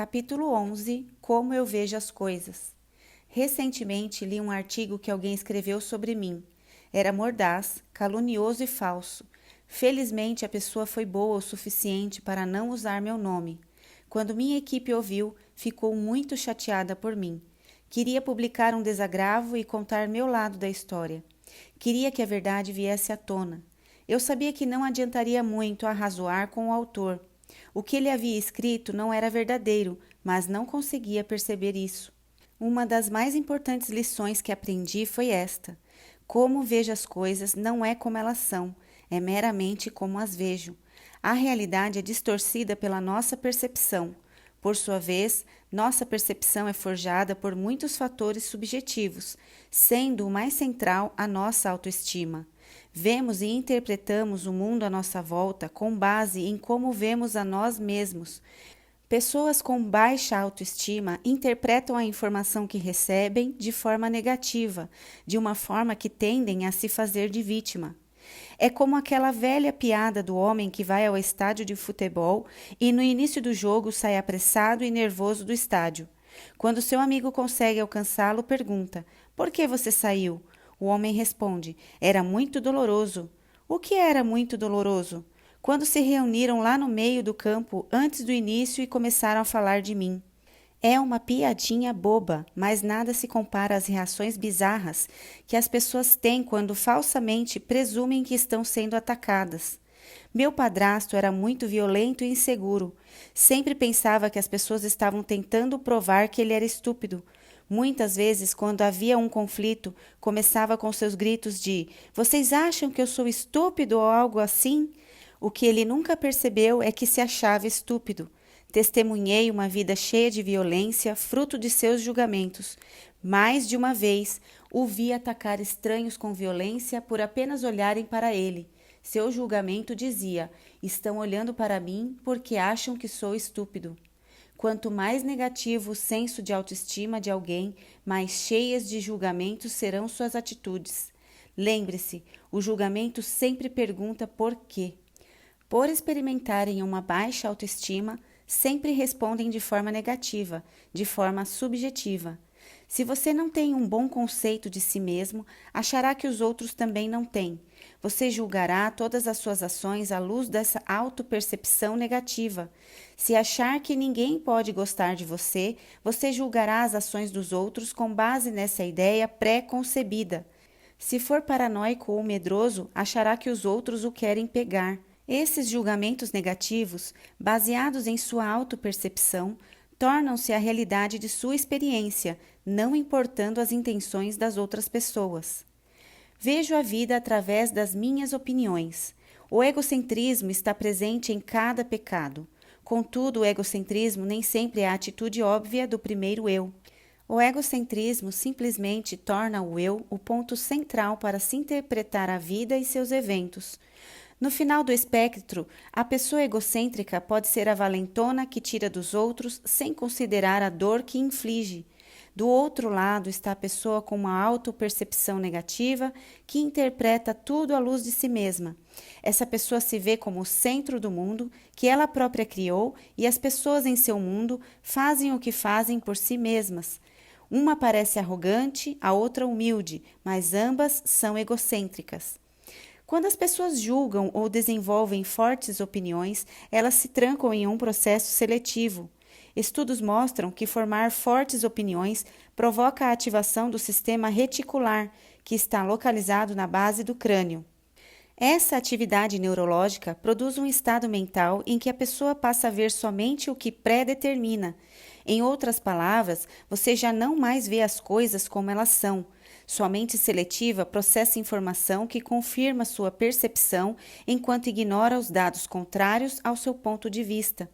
Capítulo 11. Como eu vejo as coisas. Recentemente li um artigo que alguém escreveu sobre mim. Era mordaz, calunioso e falso. Felizmente a pessoa foi boa o suficiente para não usar meu nome. Quando minha equipe ouviu, ficou muito chateada por mim. Queria publicar um desagravo e contar meu lado da história. Queria que a verdade viesse à tona. Eu sabia que não adiantaria muito arrazoar com o autor. O que ele havia escrito não era verdadeiro, mas não conseguia perceber isso. Uma das mais importantes lições que aprendi foi esta: como vejo as coisas não é como elas são, é meramente como as vejo. A realidade é distorcida pela nossa percepção. Por sua vez, nossa percepção é forjada por muitos fatores subjetivos, sendo o mais central a nossa autoestima. Vemos e interpretamos o mundo à nossa volta com base em como vemos a nós mesmos. Pessoas com baixa autoestima interpretam a informação que recebem de forma negativa, de uma forma que tendem a se fazer de vítima. É como aquela velha piada do homem que vai ao estádio de futebol e no início do jogo sai apressado e nervoso do estádio. Quando seu amigo consegue alcançá-lo, pergunta: "Por que você saiu?" O homem responde: "Era muito doloroso." O que era muito doloroso? Quando se reuniram lá no meio do campo antes do início e começaram a falar de mim. É uma piadinha boba, mas nada se compara às reações bizarras que as pessoas têm quando falsamente presumem que estão sendo atacadas. Meu padrasto era muito violento e inseguro. Sempre pensava que as pessoas estavam tentando provar que ele era estúpido. Muitas vezes, quando havia um conflito, começava com seus gritos de "Vocês acham que eu sou estúpido?" ou algo assim. O que ele nunca percebeu é que se achava estúpido. Testemunhei uma vida cheia de violência, fruto de seus julgamentos. Mais de uma vez, o vi atacar estranhos com violência por apenas olharem para ele. Seu julgamento dizia: "Estão olhando para mim porque acham que sou estúpido." Quanto mais negativo o senso de autoestima de alguém, mais cheias de julgamentos serão suas atitudes. Lembre-se, o julgamento sempre pergunta por quê. Por experimentarem uma baixa autoestima, sempre respondem de forma negativa, de forma subjetiva. Se você não tem um bom conceito de si mesmo, achará que os outros também não têm. Você julgará todas as suas ações à luz dessa autopercepção negativa. Se achar que ninguém pode gostar de você, você julgará as ações dos outros com base nessa ideia pré-concebida. Se for paranoico ou medroso, achará que os outros o querem pegar. Esses julgamentos negativos, baseados em sua autopercepção, tornam-se a realidade de sua experiência, não importando as intenções das outras pessoas. Vejo a vida através das minhas opiniões. O egocentrismo está presente em cada pecado. Contudo, o egocentrismo nem sempre é a atitude óbvia do primeiro eu. O egocentrismo simplesmente torna o eu o ponto central para se interpretar a vida e seus eventos. No final do espectro, a pessoa egocêntrica pode ser a valentona que tira dos outros sem considerar a dor que inflige. Do outro lado está a pessoa com uma autopercepção negativa que interpreta tudo à luz de si mesma. Essa pessoa se vê como o centro do mundo que ela própria criou e as pessoas em seu mundo fazem o que fazem por si mesmas. Uma parece arrogante, a outra humilde, mas ambas são egocêntricas. Quando as pessoas julgam ou desenvolvem fortes opiniões, elas se trancam em um processo seletivo. Estudos mostram que formar fortes opiniões provoca a ativação do sistema reticular, que está localizado na base do crânio. Essa atividade neurológica produz um estado mental em que a pessoa passa a ver somente o que pré-determina. Em outras palavras, você já não mais vê as coisas como elas são. Sua mente seletiva processa informação que confirma sua percepção enquanto ignora os dados contrários ao seu ponto de vista.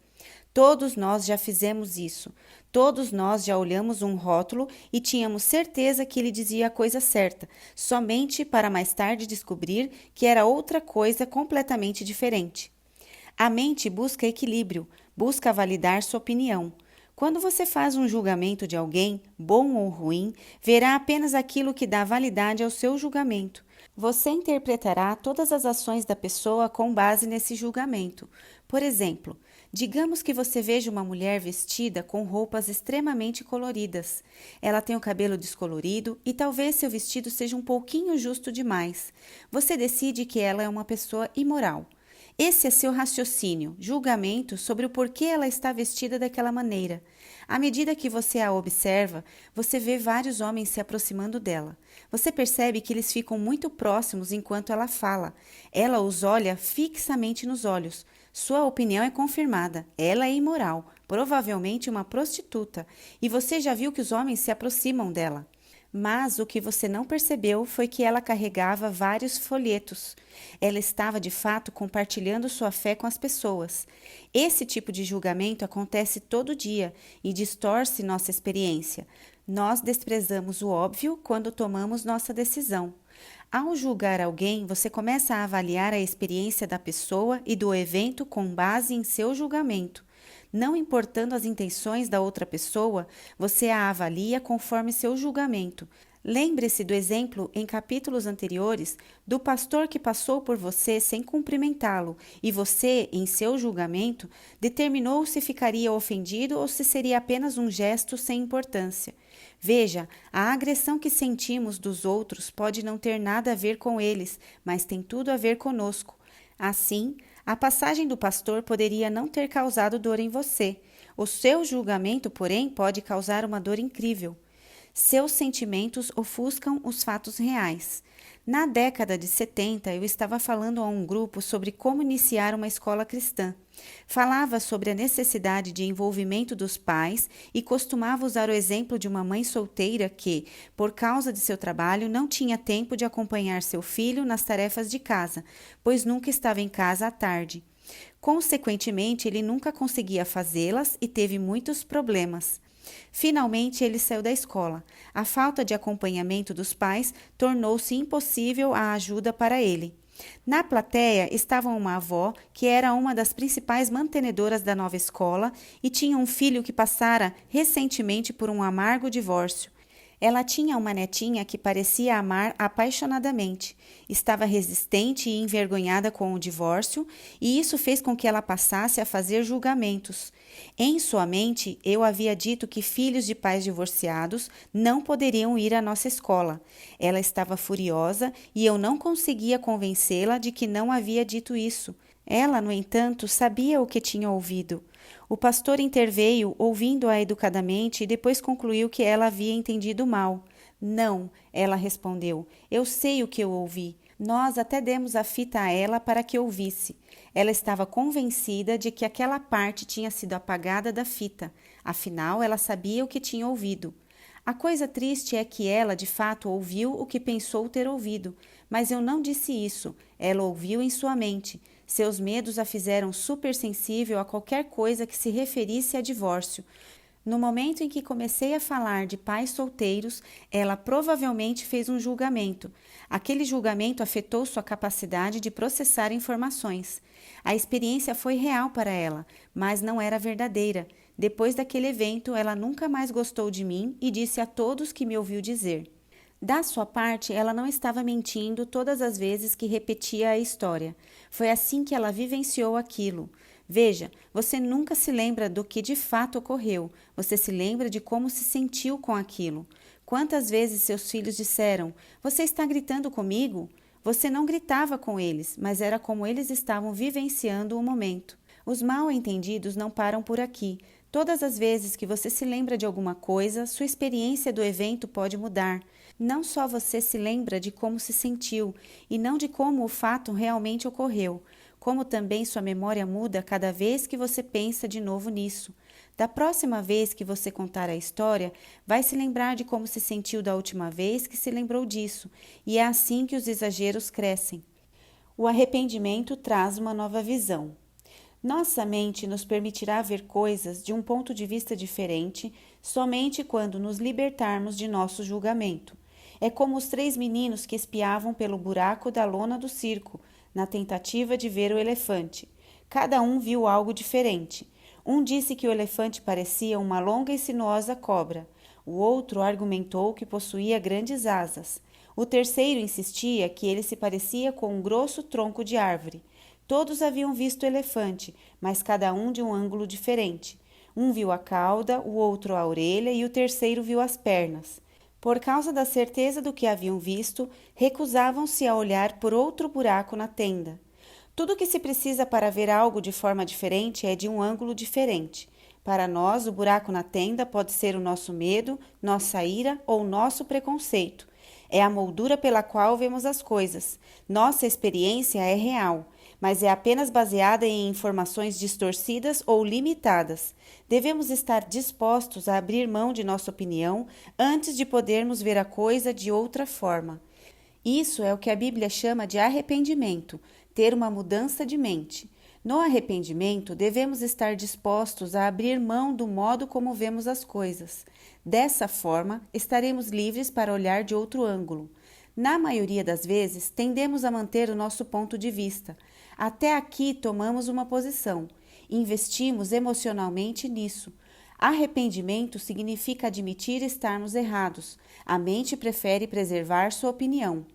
Todos nós já fizemos isso. Todos nós já olhamos um rótulo e tínhamos certeza que ele dizia a coisa certa, somente para mais tarde descobrir que era outra coisa completamente diferente. A mente busca equilíbrio, busca validar sua opinião. Quando você faz um julgamento de alguém, bom ou ruim, verá apenas aquilo que dá validade ao seu julgamento. Você interpretará todas as ações da pessoa com base nesse julgamento. Por exemplo, Digamos que você veja uma mulher vestida com roupas extremamente coloridas. Ela tem o cabelo descolorido e talvez seu vestido seja um pouquinho justo demais. Você decide que ela é uma pessoa imoral. Esse é seu raciocínio, julgamento sobre o porquê ela está vestida daquela maneira. À medida que você a observa, você vê vários homens se aproximando dela. Você percebe que eles ficam muito próximos enquanto ela fala. Ela os olha fixamente nos olhos. Sua opinião é confirmada. Ela é imoral, provavelmente uma prostituta, e você já viu que os homens se aproximam dela. Mas o que você não percebeu foi que ela carregava vários folhetos. Ela estava, de fato, compartilhando sua fé com as pessoas. Esse tipo de julgamento acontece todo dia e distorce nossa experiência. Nós desprezamos o óbvio quando tomamos nossa decisão. Ao julgar alguém, você começa a avaliar a experiência da pessoa e do evento com base em seu julgamento. Não importando as intenções da outra pessoa, você a avalia conforme seu julgamento. Lembre-se do exemplo em capítulos anteriores do pastor que passou por você sem cumprimentá-lo e você, em seu julgamento, determinou se ficaria ofendido ou se seria apenas um gesto sem importância. Veja, a agressão que sentimos dos outros pode não ter nada a ver com eles, mas tem tudo a ver conosco. Assim, a passagem do pastor poderia não ter causado dor em você. O seu julgamento, porém, pode causar uma dor incrível. Seus sentimentos ofuscam os fatos reais. Na década de 70, eu estava falando a um grupo sobre como iniciar uma escola cristã. Falava sobre a necessidade de envolvimento dos pais e costumava usar o exemplo de uma mãe solteira que, por causa de seu trabalho, não tinha tempo de acompanhar seu filho nas tarefas de casa, pois nunca estava em casa à tarde. Consequentemente, ele nunca conseguia fazê-las e teve muitos problemas. Finalmente, ele saiu da escola. A falta de acompanhamento dos pais tornou-se impossível a ajuda para ele. Na plateia estava uma avó que era uma das principais mantenedoras da nova escola e tinha um filho que passara recentemente por um amargo divórcio. Ela tinha uma netinha que parecia amar apaixonadamente. Estava resistente e envergonhada com o divórcio, e isso fez com que ela passasse a fazer julgamentos. Em sua mente, eu havia dito que filhos de pais divorciados não poderiam ir à nossa escola. Ela estava furiosa e eu não conseguia convencê-la de que não havia dito isso. Ela, no entanto, sabia o que tinha ouvido. O pastor interveio, ouvindo-a educadamente, e depois concluiu que ela havia entendido mal. Não, ela respondeu, eu sei o que eu ouvi. Nós até demos a fita a ela para que ouvisse. Ela estava convencida de que aquela parte tinha sido apagada da fita. Afinal, ela sabia o que tinha ouvido. A coisa triste é que ela, de fato, ouviu o que pensou ter ouvido. Mas eu não disse isso. Ela ouviu em sua mente. Seus medos a fizeram supersensível a qualquer coisa que se referisse a divórcio. No momento em que comecei a falar de pais solteiros, ela provavelmente fez um julgamento. Aquele julgamento afetou sua capacidade de processar informações. A experiência foi real para ela, mas não era verdadeira. Depois daquele evento, ela nunca mais gostou de mim e disse a todos que me ouviu dizer. Da sua parte, ela não estava mentindo todas as vezes que repetia a história. Foi assim que ela vivenciou aquilo. Veja, você nunca se lembra do que de fato ocorreu, você se lembra de como se sentiu com aquilo. Quantas vezes seus filhos disseram, você está gritando comigo? Você não gritava com eles, mas era como eles estavam vivenciando o momento. Os mal-entendidos não param por aqui. Todas as vezes que você se lembra de alguma coisa, sua experiência do evento pode mudar. Não só você se lembra de como se sentiu, e não de como o fato realmente ocorreu, como também sua memória muda cada vez que você pensa de novo nisso. Da próxima vez que você contar a história, vai se lembrar de como se sentiu da última vez que se lembrou disso, e é assim que os exageros crescem. O arrependimento traz uma nova visão. Nossa mente nos permitirá ver coisas de um ponto de vista diferente somente quando nos libertarmos de nosso julgamento. É como os 3 meninos que espiavam pelo buraco da lona do circo, na tentativa de ver o elefante. Cada um viu algo diferente. Um disse que o elefante parecia uma longa e sinuosa cobra. O outro argumentou que possuía grandes asas. O terceiro insistia que ele se parecia com um grosso tronco de árvore. Todos haviam visto o elefante, mas cada um de um ângulo diferente. Um viu a cauda, o outro a orelha e o terceiro viu as pernas. Por causa da certeza do que haviam visto, recusavam-se a olhar por outro buraco na tenda. Tudo o que se precisa para ver algo de forma diferente é de um ângulo diferente. Para nós, o buraco na tenda pode ser o nosso medo, nossa ira ou nosso preconceito. É a moldura pela qual vemos as coisas. Nossa experiência é real, mas é apenas baseada em informações distorcidas ou limitadas. Devemos estar dispostos a abrir mão de nossa opinião antes de podermos ver a coisa de outra forma. Isso é o que a Bíblia chama de arrependimento, ter uma mudança de mente. No arrependimento, devemos estar dispostos a abrir mão do modo como vemos as coisas. Dessa forma, estaremos livres para olhar de outro ângulo. Na maioria das vezes, tendemos a manter o nosso ponto de vista. Até aqui tomamos uma posição. Investimos emocionalmente nisso. Arrependimento significa admitir estarmos errados. A mente prefere preservar sua opinião.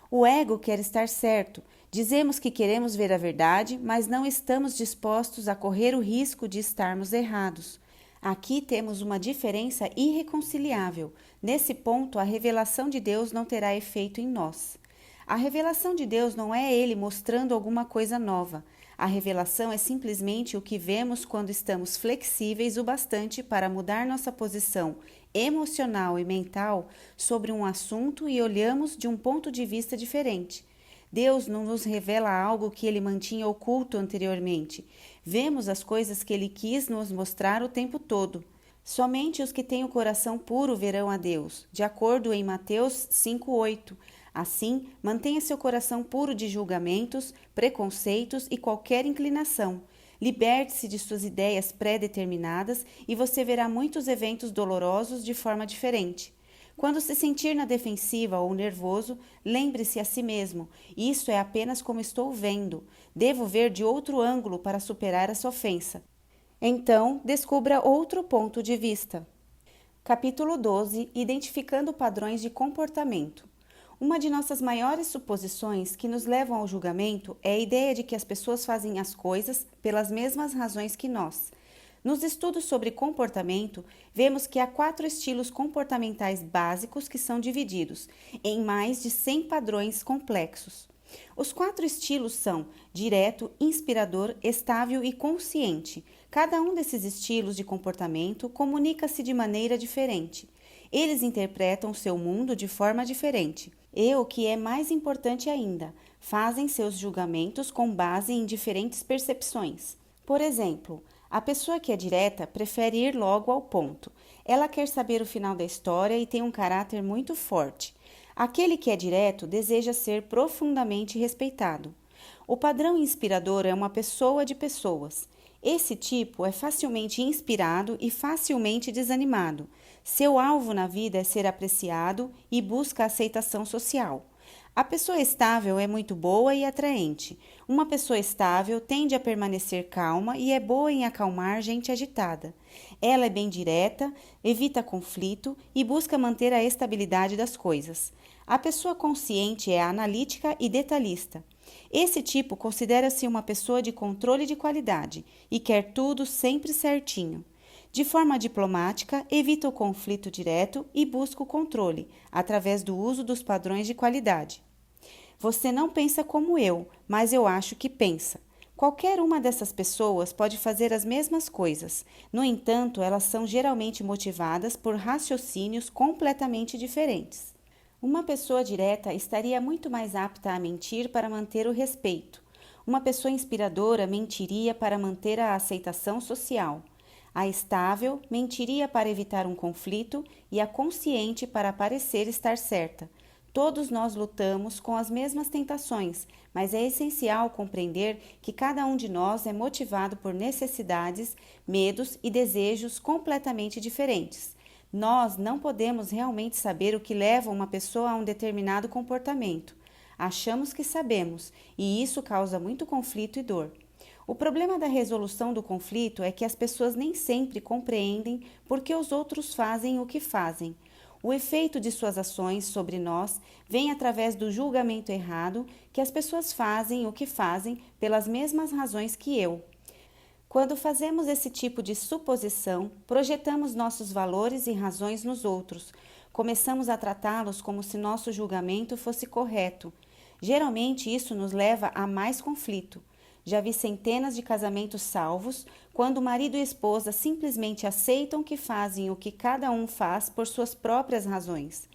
O ego quer estar certo. Dizemos que queremos ver a verdade, mas não estamos dispostos a correr o risco de estarmos errados. Aqui temos uma diferença irreconciliável. Nesse ponto, a revelação de Deus não terá efeito em nós. A revelação de Deus não é Ele mostrando alguma coisa nova. A revelação é simplesmente o que vemos quando estamos flexíveis o bastante para mudar nossa posição emocional e mental sobre um assunto e olhamos de um ponto de vista diferente. Deus não nos revela algo que Ele mantinha oculto anteriormente. Vemos as coisas que Ele quis nos mostrar o tempo todo. Somente os que têm o coração puro verão a Deus, de acordo em Mateus 5:8. Assim, mantenha seu coração puro de julgamentos, preconceitos e qualquer inclinação. Liberte-se de suas ideias pré-determinadas e você verá muitos eventos dolorosos de forma diferente. Quando se sentir na defensiva ou nervoso, lembre-se a si mesmo: isso é apenas como estou vendo. Devo ver de outro ângulo para superar essa ofensa. Então, descubra outro ponto de vista. Capítulo 12. Identificando padrões de comportamento. Uma de nossas maiores suposições que nos levam ao julgamento é a ideia de que as pessoas fazem as coisas pelas mesmas razões que nós. Nos estudos sobre comportamento, vemos que há 4 estilos comportamentais básicos que são divididos em mais de 100 padrões complexos. Os 4 estilos são direto, inspirador, estável e consciente. Cada um desses estilos de comportamento comunica-se de maneira diferente. Eles interpretam seu mundo de forma diferente. E o que é mais importante ainda, fazem seus julgamentos com base em diferentes percepções. Por exemplo, a pessoa que é direta prefere ir logo ao ponto. Ela quer saber o final da história e tem um caráter muito forte. Aquele que é direto deseja ser profundamente respeitado. O padrão inspirador é uma pessoa de pessoas. Esse tipo é facilmente inspirado e facilmente desanimado. Seu alvo na vida é ser apreciado e busca a aceitação social. A pessoa estável é muito boa e atraente. Uma pessoa estável tende a permanecer calma e é boa em acalmar gente agitada. Ela é bem direta, evita conflito e busca manter a estabilidade das coisas. A pessoa consciente é analítica e detalhista. Esse tipo considera-se uma pessoa de controle de qualidade e quer tudo sempre certinho. De forma diplomática, evita o conflito direto e busca o controle, através do uso dos padrões de qualidade. Você não pensa como eu, mas eu acho que pensa. Qualquer uma dessas pessoas pode fazer as mesmas coisas. No entanto, elas são geralmente motivadas por raciocínios completamente diferentes. Uma pessoa direta estaria muito mais apta a mentir para manter o respeito. Uma pessoa inspiradora mentiria para manter a aceitação social. A estável mentiria para evitar um conflito e a consciente para parecer estar certa. Todos nós lutamos com as mesmas tentações, mas é essencial compreender que cada um de nós é motivado por necessidades, medos e desejos completamente diferentes. Nós não podemos realmente saber o que leva uma pessoa a um determinado comportamento. Achamos que sabemos, e isso causa muito conflito e dor. O problema da resolução do conflito é que as pessoas nem sempre compreendem por que os outros fazem o que fazem. O efeito de suas ações sobre nós vem através do julgamento errado que as pessoas fazem o que fazem pelas mesmas razões que eu. Quando fazemos esse tipo de suposição, projetamos nossos valores e razões nos outros. Começamos a tratá-los como se nosso julgamento fosse correto. Geralmente isso nos leva a mais conflito. Já vi centenas de casamentos salvos quando o marido e a esposa simplesmente aceitam que fazem o que cada um faz por suas próprias razões.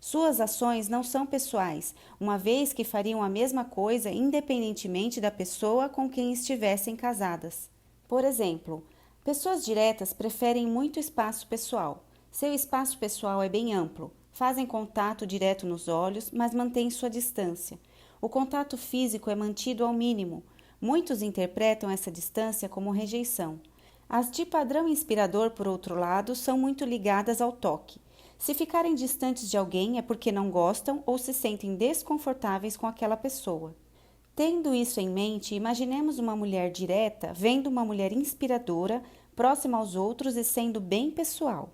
Suas ações não são pessoais, uma vez que fariam a mesma coisa independentemente da pessoa com quem estivessem casadas. Por exemplo, pessoas diretas preferem muito espaço pessoal. Seu espaço pessoal é bem amplo. Fazem contato direto nos olhos, mas mantêm sua distância. O contato físico é mantido ao mínimo. Muitos interpretam essa distância como rejeição. As de padrão inspirador, por outro lado, são muito ligadas ao toque. Se ficarem distantes de alguém é porque não gostam ou se sentem desconfortáveis com aquela pessoa. Tendo isso em mente, imaginemos uma mulher direta vendo uma mulher inspiradora, próxima aos outros e sendo bem pessoal.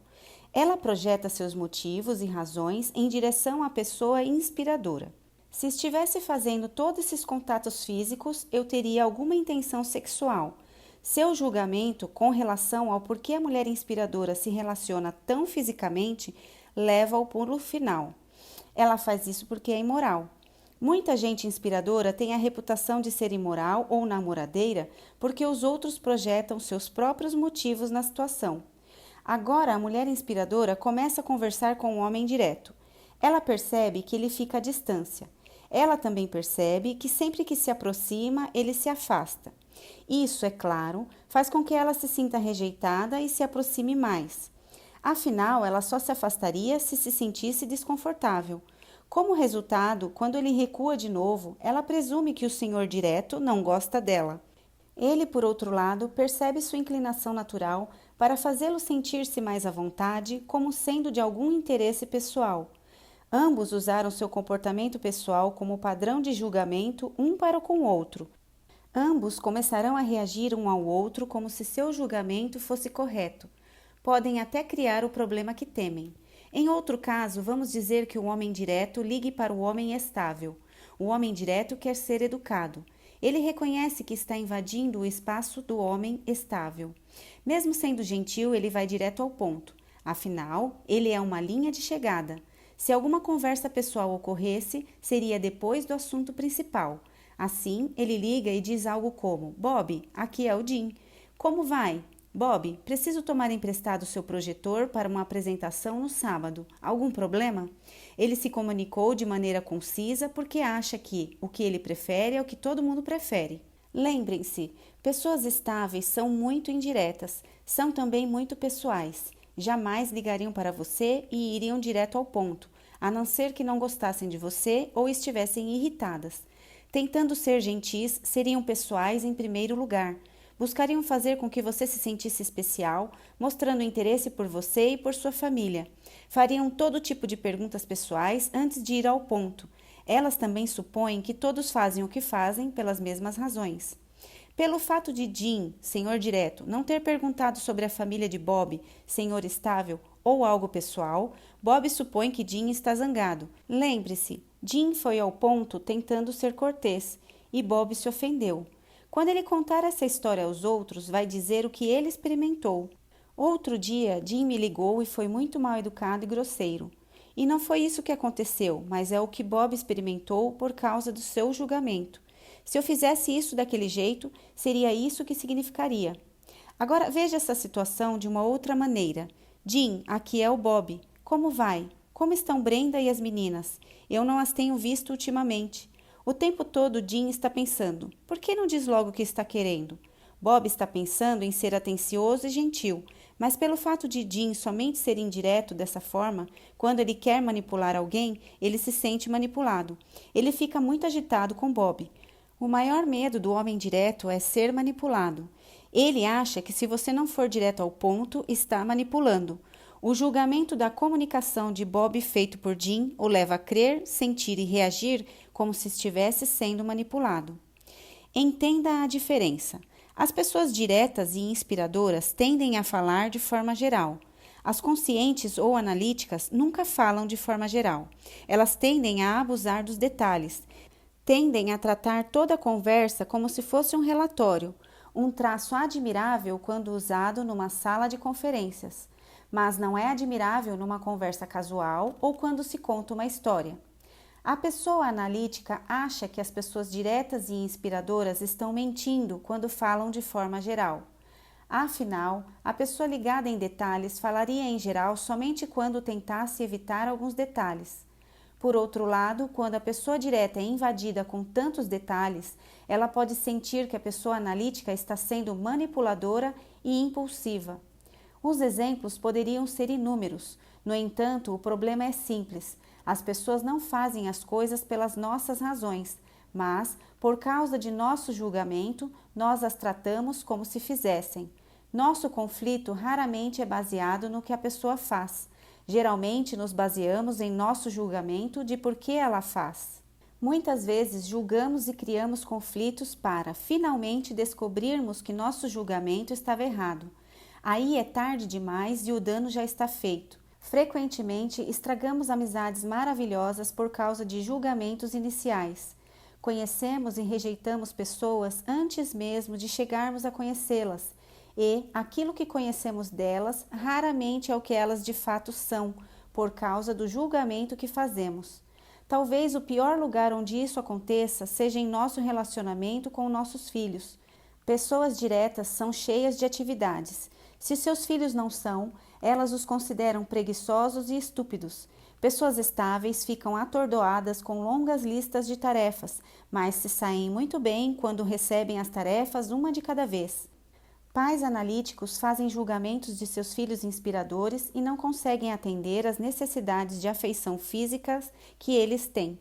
Ela projeta seus motivos e razões em direção à pessoa inspiradora. Se estivesse fazendo todos esses contatos físicos, eu teria alguma intenção sexual. Seu julgamento com relação ao porquê a mulher inspiradora se relaciona tão fisicamente leva ao pulo final. Ela faz isso porque é imoral. Muita gente inspiradora tem a reputação de ser imoral ou namoradeira porque os outros projetam seus próprios motivos na situação. Agora a mulher inspiradora começa a conversar com o homem direto. Ela percebe que ele fica à distância. Ela também percebe que sempre que se aproxima, ele se afasta. Isso, é claro, faz com que ela se sinta rejeitada e se aproxime mais. Afinal, ela só se afastaria se sentisse desconfortável. Como resultado, quando ele recua de novo, ela presume que o senhor direto não gosta dela. Ele, por outro lado, percebe sua inclinação natural para fazê-lo sentir-se mais à vontade, como sendo de algum interesse pessoal. Ambos usaram seu comportamento pessoal como padrão de julgamento um para com o outro. Ambos começarão a reagir um ao outro como se seu julgamento fosse correto. Podem até criar o problema que temem. Em outro caso, vamos dizer que o homem direto ligue para o homem estável. O homem direto quer ser educado. Ele reconhece que está invadindo o espaço do homem estável. Mesmo sendo gentil, ele vai direto ao ponto. Afinal, ele é uma linha de chegada. Se alguma conversa pessoal ocorresse, seria depois do assunto principal. Assim, ele liga e diz algo como: Bob, aqui é o Jim. Como vai? Bob, preciso tomar emprestado seu projetor para uma apresentação no sábado. Algum problema? Ele se comunicou de maneira concisa porque acha que o que ele prefere é o que todo mundo prefere. Lembrem-se, pessoas estáveis são muito indiretas, são também muito pessoais. Jamais ligariam para você e iriam direto ao ponto, a não ser que não gostassem de você ou estivessem irritadas. Tentando ser gentis, seriam pessoais em primeiro lugar. Buscariam fazer com que você se sentisse especial, mostrando interesse por você e por sua família. Fariam todo tipo de perguntas pessoais antes de ir ao ponto. Elas também supõem que todos fazem o que fazem pelas mesmas razões. Pelo fato de Jim, senhor direto, não ter perguntado sobre a família de Bob, senhor estável, ou algo pessoal, Bob supõe que Jim está zangado. Lembre-se, Jim foi ao ponto tentando ser cortês, e Bob se ofendeu. Quando ele contar essa história aos outros, vai dizer o que ele experimentou. Outro dia, Jim me ligou e foi muito mal educado e grosseiro. E não foi isso que aconteceu, mas é o que Bob experimentou por causa do seu julgamento. Se eu fizesse isso daquele jeito, seria isso que significaria. Agora veja essa situação de uma outra maneira. Jim, aqui é o Bob. Como vai? Como estão Brenda e as meninas? Eu não as tenho visto ultimamente. O tempo todo Jim está pensando, por que não diz logo o que está querendo? Bob está pensando em ser atencioso e gentil, mas pelo fato de Jim somente ser indireto dessa forma, quando ele quer manipular alguém, ele se sente manipulado. Ele fica muito agitado com Bob. O maior medo do homem direto é ser manipulado. Ele acha que se você não for direto ao ponto, está manipulando. O julgamento da comunicação de Bob feito por Jim o leva a crer, sentir e reagir como se estivesse sendo manipulado. Entenda a diferença. As pessoas diretas e inspiradoras tendem a falar de forma geral. As conscientes ou analíticas nunca falam de forma geral. Elas tendem a abusar dos detalhes, tendem a tratar toda a conversa como se fosse um relatório, um traço admirável quando usado numa sala de conferências, mas não é admirável numa conversa casual ou quando se conta uma história. A pessoa analítica acha que as pessoas diretas e inspiradoras estão mentindo quando falam de forma geral. Afinal, a pessoa ligada em detalhes falaria em geral somente quando tentasse evitar alguns detalhes. Por outro lado, quando a pessoa direta é invadida com tantos detalhes, ela pode sentir que a pessoa analítica está sendo manipuladora e impulsiva. Os exemplos poderiam ser inúmeros. No entanto, o problema é simples. As pessoas não fazem as coisas pelas nossas razões, mas, por causa de nosso julgamento, nós as tratamos como se fizessem. Nosso conflito raramente é baseado no que a pessoa faz. Geralmente nos baseamos em nosso julgamento de por que ela faz. Muitas vezes julgamos e criamos conflitos para, finalmente, descobrirmos que nosso julgamento estava errado. Aí é tarde demais e o dano já está feito. Frequentemente, estragamos amizades maravilhosas por causa de julgamentos iniciais. Conhecemos e rejeitamos pessoas antes mesmo de chegarmos a conhecê-las, e aquilo que conhecemos delas raramente é o que elas de fato são, por causa do julgamento que fazemos. Talvez o pior lugar onde isso aconteça seja em nosso relacionamento com nossos filhos. Pessoas diretas são cheias de atividades. Se seus filhos não são, elas os consideram preguiçosos e estúpidos. Pessoas estáveis ficam atordoadas com longas listas de tarefas, mas se saem muito bem quando recebem as tarefas uma de cada vez. Pais analíticos fazem julgamentos de seus filhos inspiradores e não conseguem atender às necessidades de afeição físicas que eles têm.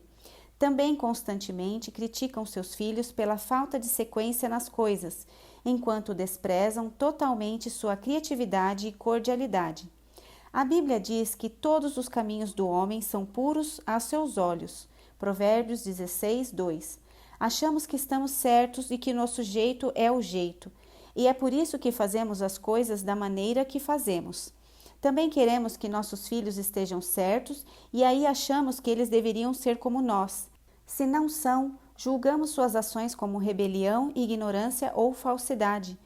Também constantemente criticam seus filhos pela falta de sequência nas coisas, enquanto desprezam totalmente sua criatividade e cordialidade. A Bíblia diz que todos os caminhos do homem são puros a seus olhos. Provérbios 16, 2. Achamos que estamos certos e que nosso jeito é o jeito. E é por isso que fazemos as coisas da maneira que fazemos. Também queremos que nossos filhos estejam certos e aí achamos que eles deveriam ser como nós. Se não são, julgamos suas ações como rebelião, ignorância ou falsidade.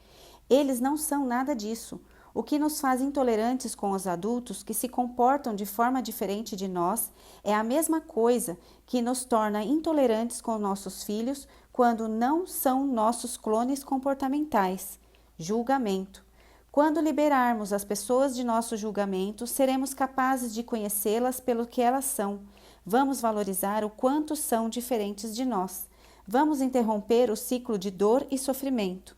Eles não são nada disso. O que nos faz intolerantes com os adultos que se comportam de forma diferente de nós é a mesma coisa que nos torna intolerantes com nossos filhos quando não são nossos clones comportamentais. Julgamento. Quando liberarmos as pessoas de nosso julgamento, seremos capazes de conhecê-las pelo que elas são. Vamos valorizar o quanto são diferentes de nós. Vamos interromper o ciclo de dor e sofrimento.